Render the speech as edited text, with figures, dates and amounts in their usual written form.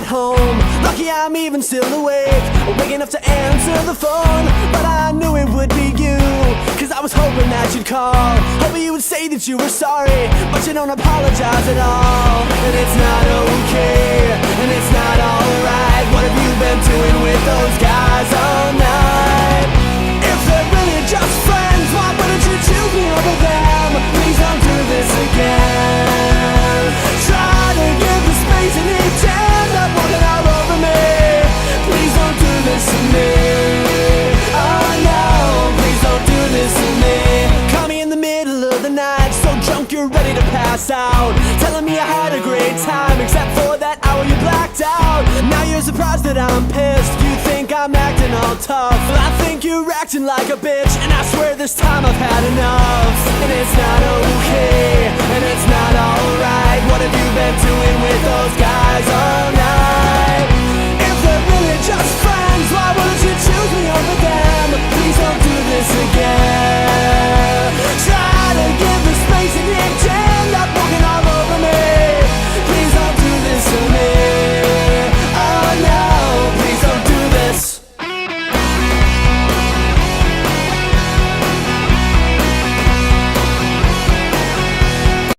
home. Lucky I'm even still awake, awake enough to answer the phone. But I knew it would be you, cause I was hoping that you'd call, hoping you would say that you were sorry, but you don't apologize at all. And it's not okay, and it's not alright. What have you been doing with those guys all night? If they're really just friends, why wouldn't you choose me over them? Please don't do this again. Try to give the space and each end up walking all over me. Please don't do this to me. Oh no, please don't do this to me. Call me in the middle of the night, so drunk you're ready to pass out, telling me I had a great time, except for that hour you blacked out. Now you're surprised that I'm pissed, you think I'm acting all tough. Well, I think you're acting like a bitch, and I swear this time I've had enough. And it's not okay, and it's not alright.